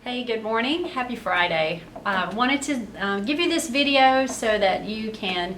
Hey, good morning. Happy Friday. I wanted to give you this video so that you can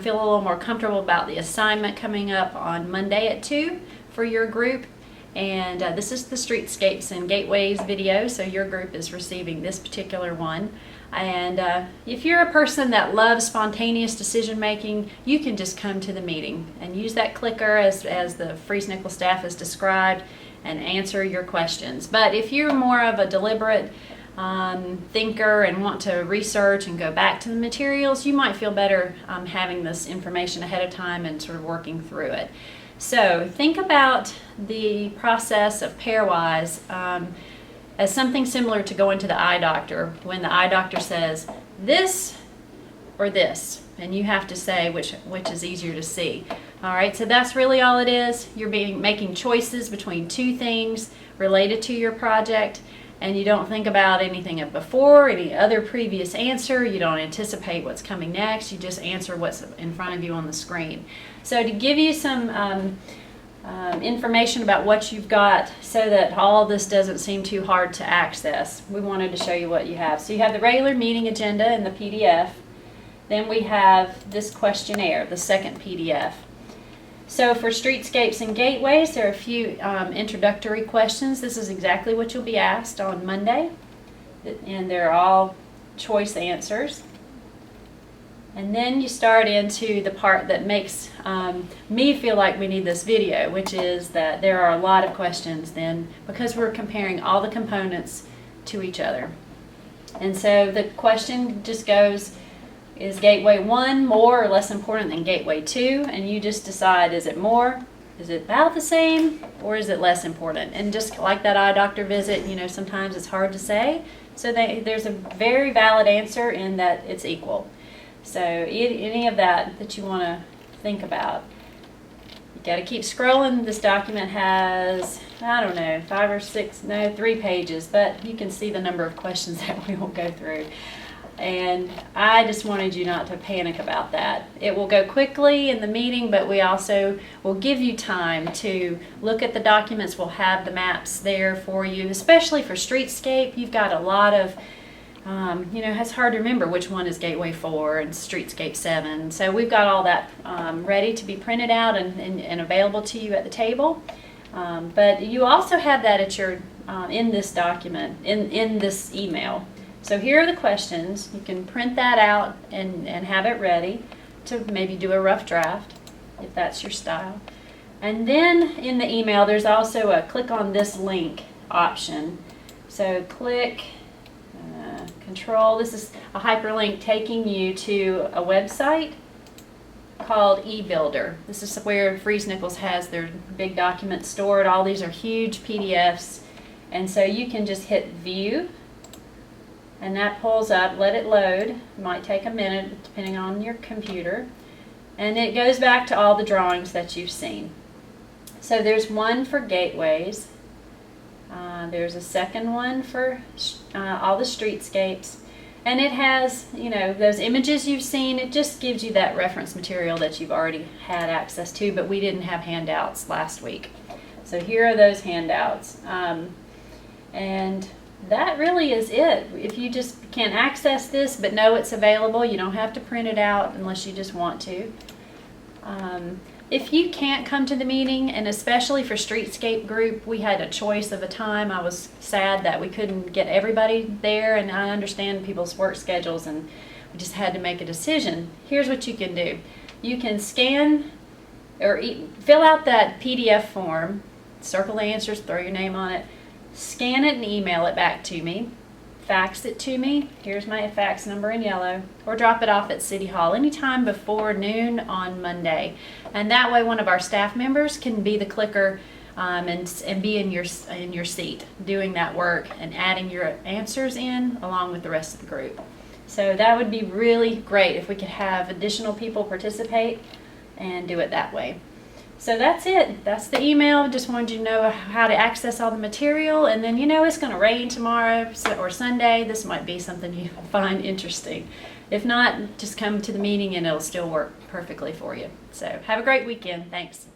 feel a little more comfortable about the assignment coming up on Monday at 2 for your group. And this is the Streetscapes and Gateways video, so your group is receiving this particular one. And if you're a person that loves spontaneous decision making, you can just come to the meeting and use that clicker as the Streetscapes staff has described and answer your questions. But if you're more of a deliberate thinker and want to research and go back to the materials, you might feel better having this information ahead of time and sort of working through it. So think about the process of pairwise as something similar to going to the eye doctor when the eye doctor says this or this, and you have to say which is easier to see. All right, so that's really all it is. You're making choices between two things related to your project, and you don't think about anything of before, any other previous answer. You don't anticipate what's coming next. You just answer what's in front of you on the screen. So to give you some information about what you've got so that all of this doesn't seem too hard to access, we wanted to show you what you have. So you have the regular meeting agenda in the PDF. Then we have this questionnaire, the second PDF. So for Streetscapes and Gateways, there are a few introductory questions. This is exactly what you'll be asked on Monday, and they're all choice answers. And then you start into the part that makes me feel like we need this video, which is that there are a lot of questions then because we're comparing all the components to each other. And so the question just goes, is Gateway 1 more or less important than Gateway 2? And you just decide, is it more, is it about the same, or is it less important? And just like that eye doctor visit, you know, sometimes it's hard to say. So there's a very valid answer in that it's equal. So any of that you want to think about. You got to keep scrolling. This document has, I don't know, 5 or 6, no, 3 pages, but you can see the number of questions that we will go through. And I just wanted you not to panic about that. It will go quickly in the meeting, but we also will give you time to look at the documents. We'll have the maps there for you, especially for Streetscape. You've got a lot of, you know, it's hard to remember which one is Gateway 4 and Streetscape 7. So we've got all that ready to be printed out and available to you at the table. But you also have that at your in this document, in this email. So here are the questions. You can print that out and have it ready to maybe do a rough draft if that's your style. And then in the email there's also a click on this link option. So click control. This is a hyperlink taking you to a website called eBuilder. This is where Streetscapes has their big documents stored. All these are huge PDFs, and so you can just hit view. And that pulls up, let it load. It might take a minute depending on your computer. And it goes back to all the drawings that you've seen. So there's one for gateways. There's a second one for all the streetscapes. And it has, you know, those images you've seen. It just gives you that reference material that you've already had access to, but we didn't have handouts last week. So here are those handouts. And that really is it. If you just can't access this but know it's available, you don't have to print it out unless you just want to. If you can't come to the meeting, and especially for Streetscape group, we had a choice of a time. I was sad that we couldn't get everybody there, and I understand people's work schedules, and we just had to make a decision. Here's what you can do. You can scan or fill out that PDF form, circle the answers, throw your name on it, scan it and email it back to me, fax it to me, here's my fax number in yellow, or drop it off at City Hall anytime before noon on Monday. And that way one of our staff members can be the clicker and be in your seat doing that work and adding your answers in along with the rest of the group. So that would be really great if we could have additional people participate and do it that way. So that's it. That's the email. Just wanted you to know how to access all the material. And then, you know, it's going to rain tomorrow or Sunday. This might be something you find interesting. If not, just come to the meeting and it'll still work perfectly for you. So have a great weekend. Thanks.